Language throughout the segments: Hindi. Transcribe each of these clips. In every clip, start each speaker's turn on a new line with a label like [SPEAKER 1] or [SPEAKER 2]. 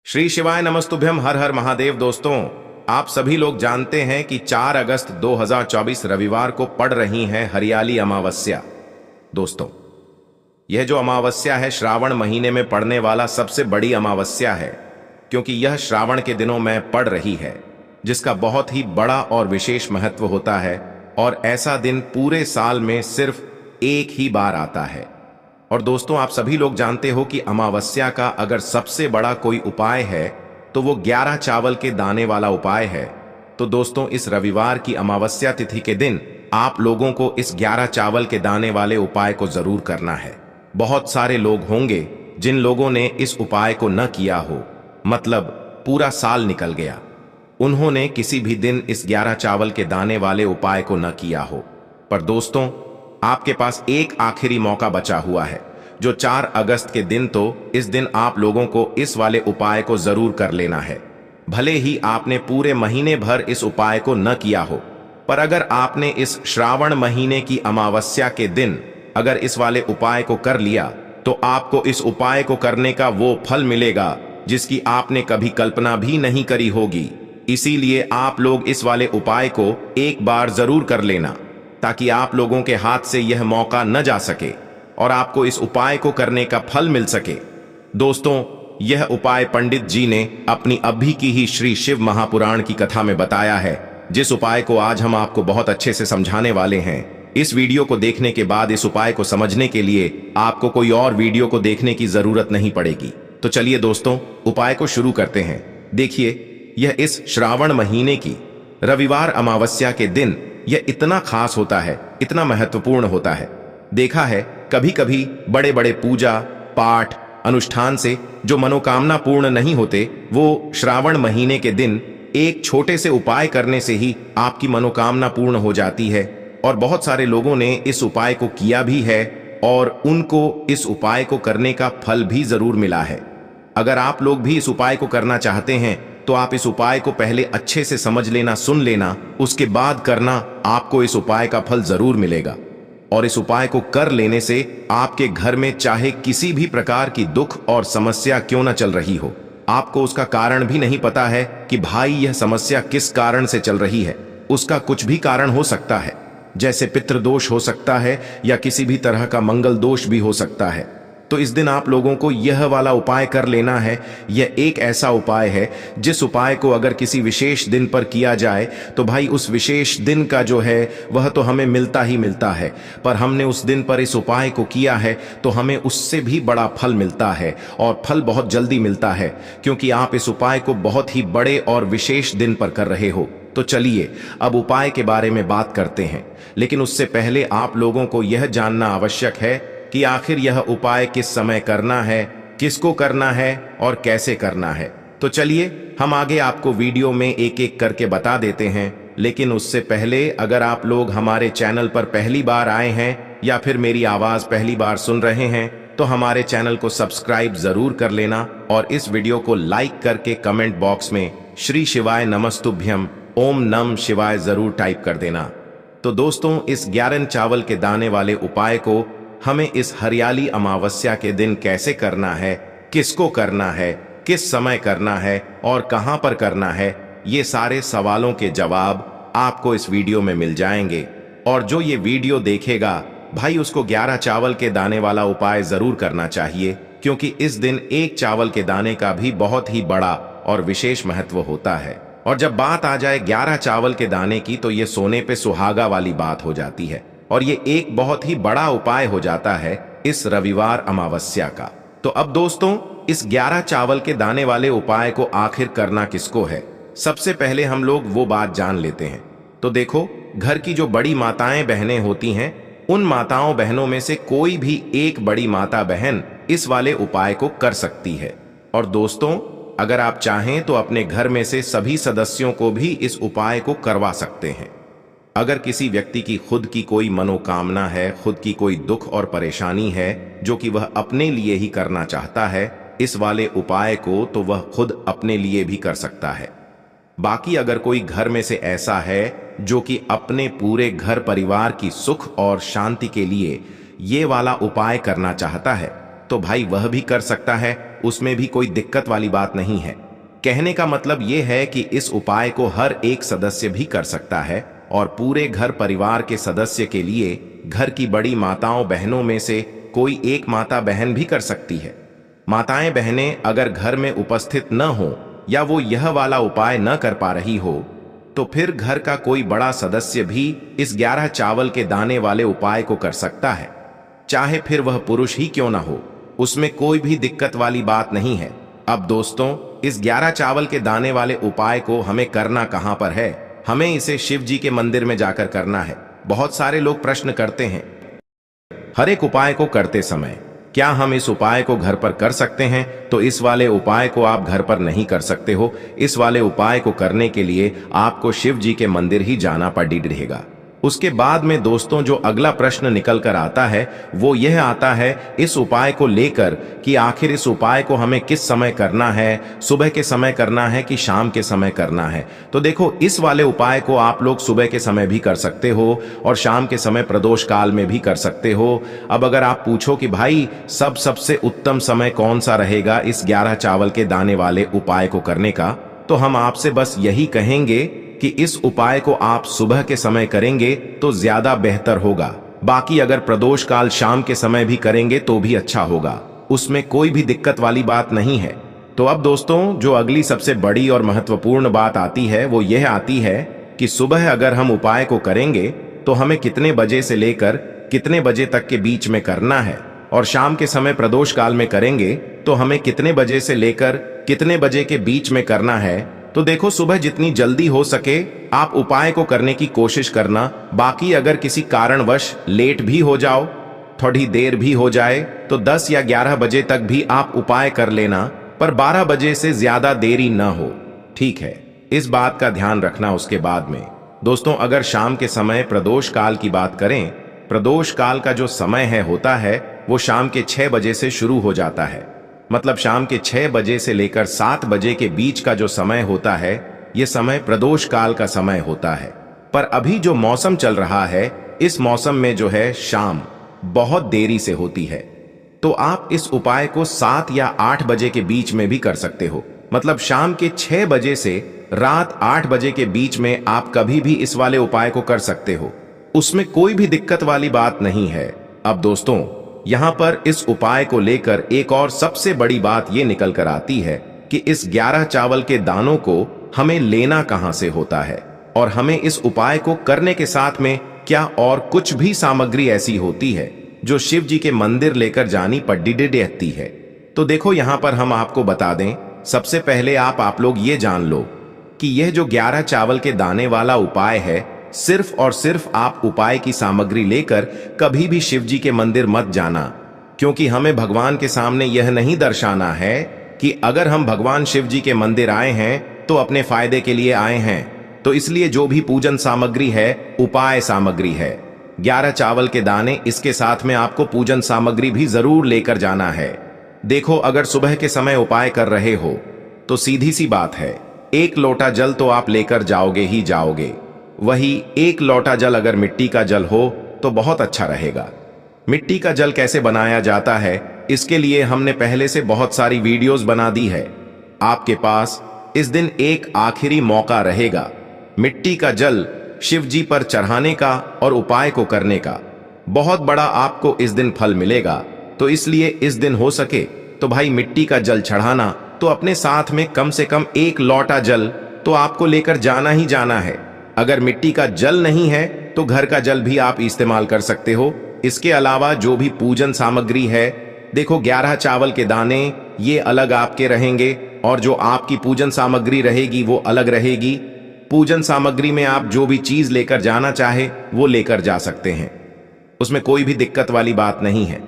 [SPEAKER 1] श्री शिवाय नमस्तुभ्यम। हर हर महादेव। दोस्तों, आप सभी लोग जानते हैं कि 4 अगस्त 2024 रविवार को पड़ रही है हरियाली अमावस्या। दोस्तों, यह जो अमावस्या है श्रावण महीने में पड़ने वाला सबसे बड़ी अमावस्या है, क्योंकि यह श्रावण के दिनों में पड़ रही है, जिसका बहुत ही बड़ा और विशेष महत्व होता है। और ऐसा दिन पूरे साल में सिर्फ एक ही बार आता है। और दोस्तों, आप सभी लोग जानते हो कि अमावस्या का अगर सबसे बड़ा कोई उपाय है तो वो 11 चावल के दाने वाला उपाय है। तो दोस्तों, इस रविवार की अमावस्या तिथि के दिन आप लोगों को इस 11 चावल के दाने वाले उपाय को जरूर करना है। बहुत सारे लोग होंगे जिन लोगों ने इस उपाय को न किया हो, मतलब पूरा साल निकल गया, उन्होंने किसी भी दिन इस 11 चावल के दाने वाले उपाय को न किया हो। पर दोस्तों, आपके पास एक आखिरी मौका बचा हुआ है, जो 4 अगस्त के दिन। तो इस दिन आप लोगों को इस वाले उपाय को जरूर कर लेना है। भले ही आपने पूरे महीने भर इस उपाय को न किया हो, पर अगर आपने इस श्रावण महीने की अमावस्या के दिन अगर इस वाले उपाय को कर लिया, तो आपको इस उपाय को करने का वो फल मिलेगा जिसकी आपने कभी कल्पना भी नहीं करी होगी। इसीलिए आप लोग इस वाले उपाय को एक बार जरूर कर लेना, ताकि आप लोगों के हाथ से यह मौका न जा सके और आपको इस उपाय को करने का फल मिल सके। दोस्तों, यह उपाय पंडित जी ने अपनी अभी की ही श्री शिव महापुराण की कथा में बताया है, जिस उपाय को आज हम आपको बहुत अच्छे से समझाने वाले हैं। इस वीडियो को देखने के बाद इस उपाय को समझने के लिए आपको कोई और वीडियो को देखने की जरूरत नहीं पड़ेगी। तो चलिए दोस्तों, उपाय को शुरू करते हैं। देखिए, यह इस श्रावण महीने की रविवार अमावस्या के दिन यह इतना खास होता है, इतना महत्वपूर्ण होता है। देखा है, कभी कभी बड़े बड़े पूजा पाठ अनुष्ठान से जो मनोकामना पूर्ण नहीं होते, वो श्रावण महीने के दिन एक छोटे से उपाय करने से ही आपकी मनोकामना पूर्ण हो जाती है। और बहुत सारे लोगों ने इस उपाय को किया भी है और उनको इस उपाय को करने का फल भी जरूर मिला है। अगर आप लोग भी इस उपाय को करना चाहते हैं तो आप इस उपाय को पहले अच्छे से समझ लेना, सुन लेना, उसके बाद करना। आपको इस उपाय का फल जरूर मिलेगा। और इस उपाय को कर लेने से आपके घर में चाहे किसी भी प्रकार की दुख और समस्या क्यों न चल रही हो, आपको उसका कारण भी नहीं पता है कि भाई यह समस्या किस कारण से चल रही है, उसका कुछ भी कारण हो सकता है। जैसे पितृदोष हो सकता है या किसी भी तरह का मंगल दोष भी हो सकता है। तो इस दिन आप लोगों को यह वाला उपाय कर लेना है। यह एक ऐसा उपाय है जिस उपाय को अगर किसी विशेष दिन पर किया जाए तो भाई उस विशेष दिन का जो है वह तो हमें मिलता ही मिलता है, पर हमने उस दिन पर इस उपाय को किया है तो हमें उससे भी बड़ा फल मिलता है, और फल बहुत जल्दी मिलता है, क्योंकि आप इस उपाय को बहुत ही बड़े और विशेष दिन पर कर रहे हो। तो चलिए अब उपाय के बारे में बात करते हैं, लेकिन उससे पहले आप लोगों को यह जानना आवश्यक है कि आखिर यह उपाय किस समय करना है, किसको करना है और कैसे करना है। तो चलिए हम आगे आपको वीडियो में एक एक करके बता देते हैं। लेकिन उससे पहले अगर आप लोग हमारे चैनल पर पहली बार आए हैं या फिर मेरी आवाज पहली बार सुन रहे हैं, तो हमारे चैनल को सब्सक्राइब जरूर कर लेना और इस वीडियो को लाइक करके कमेंट बॉक्स में श्री शिवाय नमस्तुभ्यम ओम नम शिवाय जरूर टाइप कर देना। तो दोस्तों, इस 11 चावल के दाने वाले उपाय को हमें इस हरियाली अमावस्या के दिन कैसे करना है, किसको करना है, किस समय करना है और कहां पर करना है, ये सारे सवालों के जवाब आपको इस वीडियो में मिल जाएंगे। और जो ये वीडियो देखेगा भाई, उसको 11 चावल के दाने वाला उपाय जरूर करना चाहिए, क्योंकि इस दिन एक चावल के दाने का भी बहुत ही बड़ा और विशेष महत्व होता है। और जब बात आ जाए 11 चावल के दाने की, तो ये सोने पे सुहागा वाली बात हो जाती है, और ये एक बहुत ही बड़ा उपाय हो जाता है इस रविवार अमावस्या का। तो अब दोस्तों, इस 11 चावल के दाने वाले उपाय को आखिर करना किसको है, सबसे पहले हम लोग वो बात जान लेते हैं। तो देखो, घर की जो बड़ी माताएं बहनें होती हैं, उन माताओं बहनों में से कोई भी एक बड़ी माता बहन इस वाले उपाय को कर सकती है। और दोस्तों, अगर आप चाहें तो अपने घर में से सभी सदस्यों को भी इस उपाय को करवा सकते हैं। अगर किसी व्यक्ति की खुद की कोई मनोकामना है, खुद की कोई दुख और परेशानी है जो कि वह अपने लिए ही करना चाहता है इस वाले उपाय को, तो वह खुद अपने लिए भी कर सकता है। बाकी अगर कोई घर में से ऐसा है जो कि अपने पूरे घर परिवार की सुख और शांति के लिए ये वाला उपाय करना चाहता है, तो भाई वह भी कर सकता है। उसमें भी कोई दिक्कत वाली बात नहीं है। कहने का मतलब यह है कि इस उपाय को हर एक सदस्य भी कर सकता है और पूरे घर परिवार के सदस्य के लिए घर की बड़ी माताओं बहनों में से कोई एक माता बहन भी कर सकती है। माताएं बहनें अगर घर में उपस्थित न हो या वो यह वाला उपाय न कर पा रही हो तो फिर घर का कोई बड़ा सदस्य भी इस 11 चावल के दाने वाले उपाय को कर सकता है, चाहे फिर वह पुरुष ही क्यों ना हो, उसमें कोई भी दिक्कत वाली बात नहीं है। अब दोस्तों, इस 11 चावल के दाने वाले उपाय को हमें करना कहां पर है? हमें इसे शिव जी के मंदिर में जाकर करना है। बहुत सारे लोग प्रश्न करते हैं हर एक उपाय को करते समय क्या हम इस उपाय को घर पर कर सकते हैं? तो इस वाले उपाय को आप घर पर नहीं कर सकते हो। इस वाले उपाय को करने के लिए आपको शिव जी के मंदिर ही जाना पड़ेगा। उसके बाद में दोस्तों जो अगला प्रश्न निकल कर आता है वो यह आता है इस उपाय को लेकर कि आखिर इस उपाय को हमें किस समय करना है, सुबह के समय करना है कि शाम के समय करना है? तो देखो, इस वाले उपाय को आप लोग सुबह के समय भी कर सकते हो और शाम के समय प्रदोष काल में भी कर सकते हो। अब अगर आप पूछो कि भाई सबसे उत्तम समय कौन सा रहेगा इस 11 चावल के दाने वाले उपाय को करने का, तो हम आपसे बस यही कहेंगे कि इस उपाय को आप सुबह के समय करेंगे तो ज्यादा बेहतर होगा। बाकी अगर प्रदोष काल शाम के समय भी करेंगे तो भी अच्छा होगा, उसमें कोई भी दिक्कत वाली बात नहीं है। तो अब दोस्तों जो अगली सबसे बड़ी और महत्वपूर्ण बात आती है वो यह आती है कि सुबह अगर हम उपाय को करेंगे तो हमें कितने बजे से लेकर कितने बजे तक के बीच में करना है, और शाम के समय प्रदोष काल में करेंगे तो हमें कितने बजे से लेकर कितने बजे के बीच में करना है। तो देखो, सुबह जितनी जल्दी हो सके आप उपाय को करने की कोशिश करना। बाकी अगर किसी कारणवश लेट भी हो जाओ, थोड़ी देर भी हो जाए, तो 10 या 11 बजे तक भी आप उपाय कर लेना, पर 12 बजे से ज्यादा देरी न हो, ठीक है? इस बात का ध्यान रखना। उसके बाद में दोस्तों अगर शाम के समय प्रदोष काल की बात करें, प्रदोष काल का जो समय होता है वो शाम के 6 बजे से शुरू हो जाता है। मतलब शाम के 6 बजे से लेकर 7 बजे के बीच का जो समय होता है ये समय प्रदोष काल का समय होता है। पर अभी जो मौसम चल रहा है इस मौसम में जो है शाम बहुत देरी से होती है, तो आप इस उपाय को 7 या 8 बजे के बीच में भी कर सकते हो। मतलब शाम के 6 बजे से रात 8 बजे के बीच में आप कभी भी इस वाले उपाय को कर सकते हो, उसमें कोई भी दिक्कत वाली बात नहीं है। अब दोस्तों यहां पर इस उपाय को लेकर एक और सबसे बड़ी बात यह निकल कर आती है कि इस 11 चावल के दानों को हमें लेना कहां से होता है, और हमें इस उपाय को करने के साथ में क्या और कुछ भी सामग्री ऐसी होती है जो शिव जी के मंदिर लेकर जानी पड़ती है। तो देखो यहां पर हम आपको बता दें, सबसे पहले आप लोग ये जान लो कि यह जो 11 चावल के दाने वाला उपाय है, सिर्फ और सिर्फ आप उपाय की सामग्री लेकर कभी भी शिव जी के मंदिर मत जाना, क्योंकि हमें भगवान के सामने यह नहीं दर्शाना है कि अगर हम भगवान शिव जी के मंदिर आए हैं तो अपने फायदे के लिए आए हैं। तो इसलिए जो भी पूजन सामग्री है उपाय सामग्री है, 11 चावल के दाने, इसके साथ में आपको पूजन सामग्री भी जरूर लेकर जाना है। देखो, अगर सुबह के समय उपाय कर रहे हो तो सीधी सी बात है, 1 लोटा जल तो आप लेकर जाओगे ही जाओगे। वही 1 लोटा जल अगर मिट्टी का जल हो तो बहुत अच्छा रहेगा। मिट्टी का जल कैसे बनाया जाता है इसके लिए हमने पहले से बहुत सारी वीडियोस बना दी है। आपके पास इस दिन एक आखिरी मौका रहेगा मिट्टी का जल शिव जी पर चढ़ाने का और उपाय को करने का। बहुत बड़ा आपको इस दिन फल मिलेगा। तो इसलिए इस दिन हो सके तो भाई मिट्टी का जल चढ़ाना, तो अपने साथ में कम से कम 1 लोटा जल तो आपको लेकर जाना ही जाना है। अगर मिट्टी का जल नहीं है तो घर का जल भी आप इस्तेमाल कर सकते हो। इसके अलावा जो भी पूजन सामग्री है, देखो 11 चावल के दाने ये अलग आपके रहेंगे और जो आपकी पूजन सामग्री रहेगी वो अलग रहेगी। पूजन सामग्री में आप जो भी चीज लेकर जाना चाहे वो लेकर जा सकते हैं, उसमें कोई भी दिक्कत वाली बात नहीं है।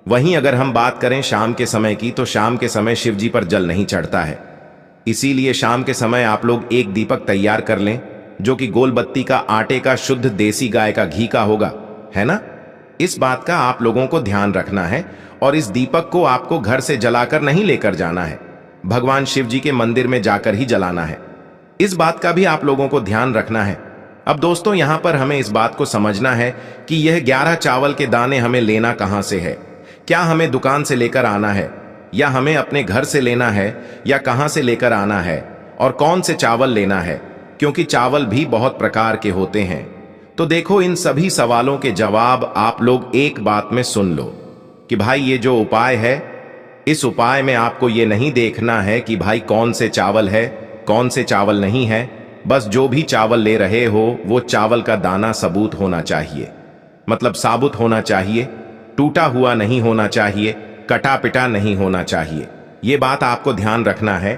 [SPEAKER 1] वहीं अगर हम बात करें शाम के समय की, तो शाम के समय शिव जी पर जल नहीं चढ़ता है, इसीलिए शाम के समय आप लोग एक दीपक तैयार कर लें जो कि गोल बत्ती का आटे का शुद्ध देसी गाय का घी का होगा, है ना? इस बात का आप लोगों को ध्यान रखना है और इस दीपक को आपको घर से जलाकर नहीं लेकर जाना है, भगवान शिव जी के मंदिर में जाकर ही जलाना है। इस बात का भी आप लोगों को ध्यान रखना है। अब दोस्तों यहां पर हमें इस बात को समझना है कि यह 11 चावल के दाने हमें लेना कहां से है। क्या हमें दुकान से लेकर आना है या हमें अपने घर से लेना है या कहां से लेकर आना है और कौन से चावल लेना है, क्योंकि चावल भी बहुत प्रकार के होते हैं। तो देखो, इन सभी सवालों के जवाब आप लोग एक बात में सुन लो कि भाई ये जो उपाय है, इस उपाय में आपको ये नहीं देखना है कि भाई कौन से चावल है कौन से चावल नहीं है। बस जो भी चावल ले रहे हो वो चावल का दाना सबूत होना चाहिए, मतलब साबुत होना चाहिए, टूटा हुआ नहीं होना चाहिए, कटा पिटा नहीं होना चाहिए। ये बात आपको ध्यान रखना है।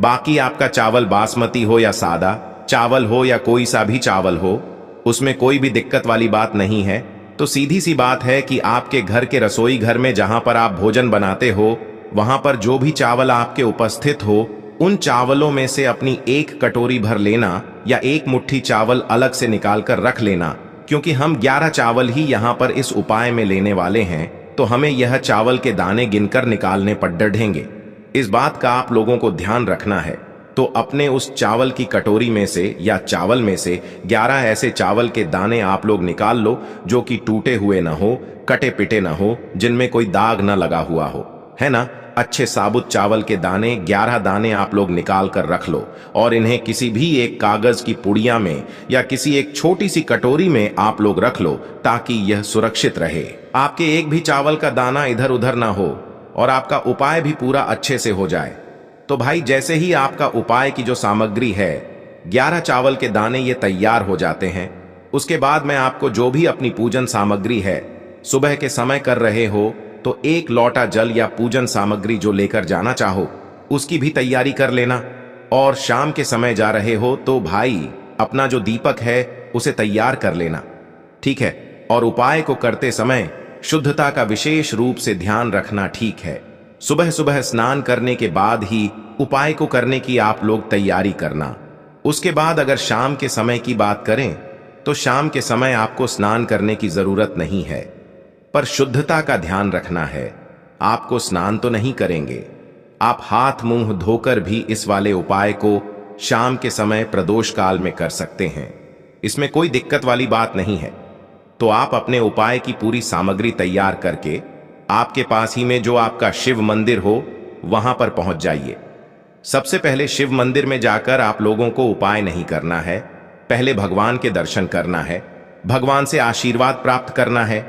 [SPEAKER 1] बाकी आपका चावल बासमती हो या सादा चावल हो या कोई सा भी चावल हो, उसमें कोई भी दिक्कत वाली बात नहीं है। तो सीधी सी बात है कि आपके घर के रसोई घर में जहां पर आप भोजन बनाते हो, वहां पर जो भी चावल आपके उपस्थित हो, उन चावलों में से अपनी एक कटोरी भर लेना या एक मुट्ठी चावल अलग से निकाल कर रख लेना, क्योंकि हम 11 चावल ही यहाँ पर इस उपाय में लेने वाले हैं। तो हमें यह चावल के दाने गिनकर निकालने पर डढ़ेंगे। इस बात का आप लोगों को ध्यान रखना है। तो अपने उस चावल की कटोरी में से या चावल में से 11 ऐसे चावल के दाने आप लोग निकाल लो जो कि टूटे हुए ना हो, कटे पिटे ना हो, जिनमें कोई दाग ना लगा हुआ हो, है ना। अच्छे साबुत चावल के दाने 11 दाने आप लोग निकाल कर रख लो और इन्हें किसी भी एक कागज की पुड़िया में या किसी एक छोटी सी कटोरी में आप लोग रख लो, ताकि यह सुरक्षित रहे। आपके एक भी चावल का दाना इधर उधर ना हो और आपका उपाय भी पूरा अच्छे से हो जाए। तो भाई जैसे ही आपका उपाय की जो सामग्री है, 11 चावल के दाने ये तैयार हो जाते हैं, उसके बाद मैं आपको जो भी अपनी पूजन सामग्री है, सुबह के समय कर रहे हो तो 1 लोटा जल या पूजन सामग्री जो लेकर जाना चाहो उसकी भी तैयारी कर लेना। और शाम के समय जा रहे हो तो भाई अपना जो दीपक है उसे तैयार कर लेना, ठीक है। और उपाय को करते समय शुद्धता का विशेष रूप से ध्यान रखना, ठीक है। सुबह सुबह स्नान करने के बाद ही उपाय को करने की आप लोग तैयारी करना। उसके बाद अगर शाम के समय की बात करें तो शाम के समय आपको स्नान करने की जरूरत नहीं है, पर शुद्धता का ध्यान रखना है। आपको स्नान तो नहीं करेंगे, आप हाथ मुंह धोकर भी इस वाले उपाय को शाम के समय प्रदोष काल में कर सकते हैं। इसमें कोई दिक्कत वाली बात नहीं है। तो आप अपने उपाय की पूरी सामग्री तैयार करके आपके पास ही में जो आपका शिव मंदिर हो वहां पर पहुंच जाइए। सबसे पहले शिव मंदिर में जाकर आप लोगों को उपाय नहीं करना है, पहले भगवान के दर्शन करना है, भगवान से आशीर्वाद प्राप्त करना है,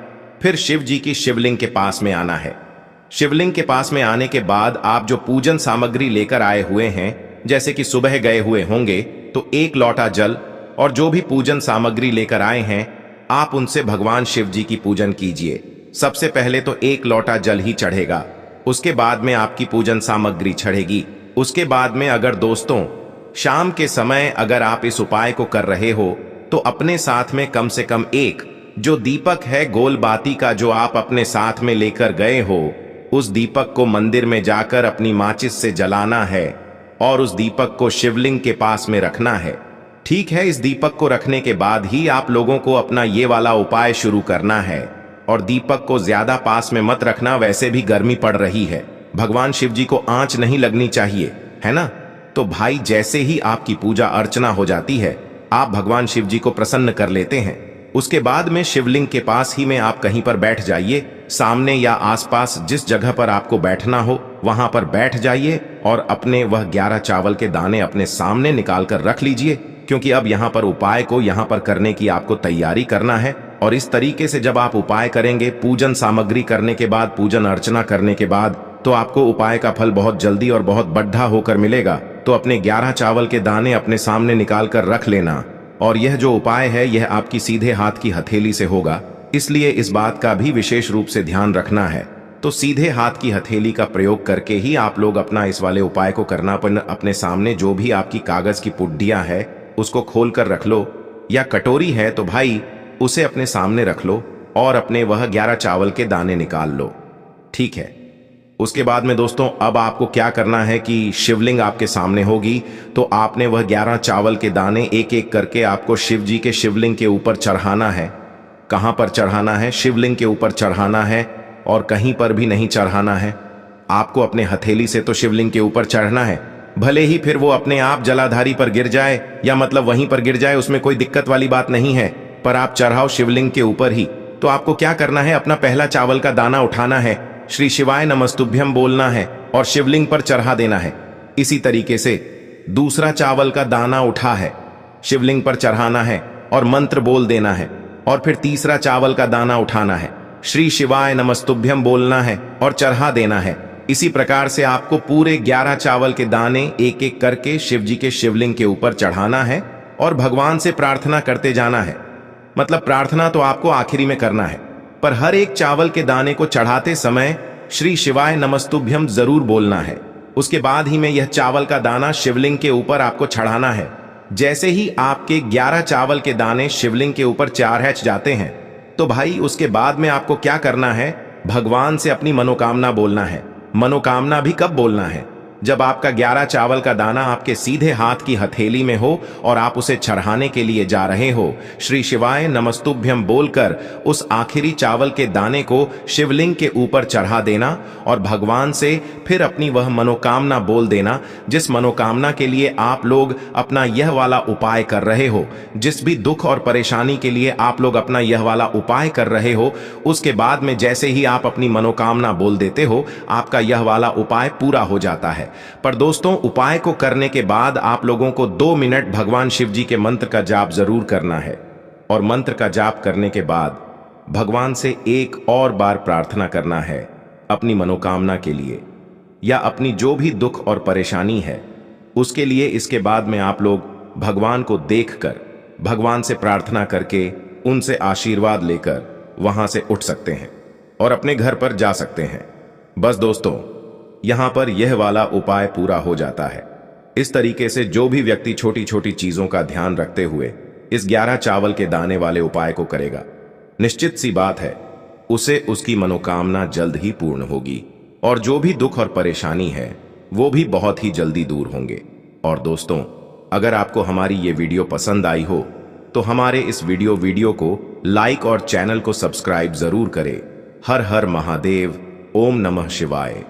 [SPEAKER 1] फिर शिव जी की शिवलिंग के पास में आना है। शिवलिंग के पास में आने के बाद आप जो पूजन सामग्री लेकर आए हुए हैं, जैसे कि सुबह गए हुए होंगे तो 1 लोटा जल और जो भी पूजन सामग्री लेकर आए हैं, आप उनसे भगवान शिव जी की पूजन कीजिए। सबसे पहले तो 1 लोटा जल ही चढ़ेगा, उसके बाद में आपकी पूजन सामग्री चढ़ेगी। उसके बाद में अगर दोस्तों शाम के समय अगर आप इस उपाय को कर रहे हो तो अपने साथ में कम से कम एक जो दीपक है गोल बाती का जो आप अपने साथ में लेकर गए हो, उस दीपक को मंदिर में जाकर अपनी माचिस से जलाना है और उस दीपक को शिवलिंग के पास में रखना है, ठीक है। इस दीपक को रखने के बाद ही आप लोगों को अपना ये वाला उपाय शुरू करना है। और दीपक को ज्यादा पास में मत रखना, वैसे भी गर्मी पड़ रही है, भगवान शिव जी को आंच नहीं लगनी चाहिए, है ना। तो भाई जैसे ही आपकी पूजा अर्चना हो जाती है, आप भगवान शिव जी को प्रसन्न कर लेते हैं। उसके बाद में शिवलिंग के पास ही में आप कहीं पर बैठ जाइए, सामने या आसपास जिस जगह पर आपको बैठना हो वहां पर बैठ जाइए और अपने वह 11 चावल के दाने अपने सामने निकाल कर रख लीजिए, क्योंकि अब यहाँ पर उपाय को यहाँ पर करने की आपको तैयारी करना है। और इस तरीके से जब आप उपाय करेंगे, पूजन सामग्री करने के बाद, पूजन अर्चना करने के बाद, तो आपको उपाय का फल बहुत जल्दी और बहुत बढ़ा होकर मिलेगा। तो अपने 11 चावल के दाने अपने सामने निकाल कर रख लेना। और यह जो उपाय है यह आपकी सीधे हाथ की हथेली से होगा, इसलिए इस बात का भी विशेष रूप से ध्यान रखना है। तो सीधे हाथ की हथेली का प्रयोग करके ही आप लोग अपना इस वाले उपाय को करना। अपने सामने जो भी आपकी कागज की पुड्डियां है उसको खोल कर रख लो, या कटोरी है तो भाई उसे अपने सामने रख लो और अपने वह 11 चावल के दाने निकाल लो, ठीक है। उसके बाद में दोस्तों अब आपको क्या करना है कि शिवलिंग आपके सामने होगी, तो आपने वह 11 चावल के दाने एक एक करके आपको शिव जी के शिवलिंग के ऊपर चढ़ाना है। कहां पर चढ़ाना है? शिवलिंग के ऊपर चढ़ाना है और कहीं पर भी नहीं चढ़ाना है। आपको अपने हथेली से तो शिवलिंग के ऊपर चढ़ना है, भले ही फिर वो अपने आप जलाधारी पर गिर जाए या मतलब वहीं पर गिर जाए, उसमें कोई दिक्कत वाली बात नहीं है, पर आप चढ़ाओ शिवलिंग के ऊपर ही। तो आपको क्या करना है, अपना पहला चावल का दाना उठाना है, श्री शिवाय नमस्तुभ्यम बोलना है और शिवलिंग पर चढ़ा देना है। इसी तरीके से दूसरा चावल का दाना उठा है, शिवलिंग पर चढ़ाना है और मंत्र बोल देना है। और फिर तीसरा चावल का दाना उठाना है, श्री शिवाय नमस्तुभ्यम बोलना है और चढ़ा देना है। इसी प्रकार से आपको पूरे 11 चावल के दाने एक एक करके शिव जी के शिवलिंग के ऊपर चढ़ाना है और भगवान से प्रार्थना करते जाना है। मतलब प्रार्थना तो आपको आखिरी में करना है, पर हर एक चावल के दाने को चढ़ाते समय श्री शिवाय नमस्तुभ्यम जरूर बोलना है। उसके बाद ही में यह चावल का दाना शिवलिंग के ऊपर आपको चढ़ाना है। जैसे ही आपके 11 चावल के दाने शिवलिंग के ऊपर चढ़ जाते हैं तो भाई उसके बाद में आपको क्या करना है, भगवान से अपनी मनोकामना बोलना है। मनोकामना भी कब बोलना है, जब आपका 11 चावल का दाना आपके सीधे हाथ की हथेली में हो और आप उसे चढ़ाने के लिए जा रहे हो। श्री शिवाय नमस्तुभ्यम बोलकर उस आखिरी चावल के दाने को शिवलिंग के ऊपर चढ़ा देना और भगवान से फिर अपनी वह मनोकामना बोल देना, जिस मनोकामना के लिए आप लोग अपना यह वाला उपाय कर रहे हो। जिस भी दुख और परेशानी के लिए आप लोग अपना यह वाला उपाय कर रहे हो, उसके बाद में जैसे ही आप अपनी मनोकामना बोल देते हो, आपका यह वाला उपाय पूरा हो जाता है। पर दोस्तों, उपाय को करने के बाद आप लोगों को 2 मिनट भगवान शिव जी के मंत्र का जाप जरूर करना है। और मंत्र का जाप करने के बाद भगवान से एक और बार प्रार्थना करना है अपनी मनोकामना के लिए या अपनी जो भी दुख और परेशानी है उसके लिए। इसके बाद में आप लोग भगवान को देखकर, भगवान से प्रार्थना करके, उनसे आशीर्वाद लेकर वहां से उठ सकते हैं और अपने घर पर जा सकते हैं। बस दोस्तों, यहां पर यह वाला उपाय पूरा हो जाता है। इस तरीके से जो भी व्यक्ति छोटी छोटी चीजों का ध्यान रखते हुए इस 11 चावल के दाने वाले उपाय को करेगा, निश्चित सी बात है उसे उसकी मनोकामना जल्द ही पूर्ण होगी और जो भी दुख और परेशानी है वो भी बहुत ही जल्दी दूर होंगे। और दोस्तों, अगर आपको हमारी ये वीडियो पसंद आई हो तो हमारे इस वीडियो को लाइक और चैनल को सब्सक्राइब जरूर करें। हर हर महादेव, ओम नमः शिवाय।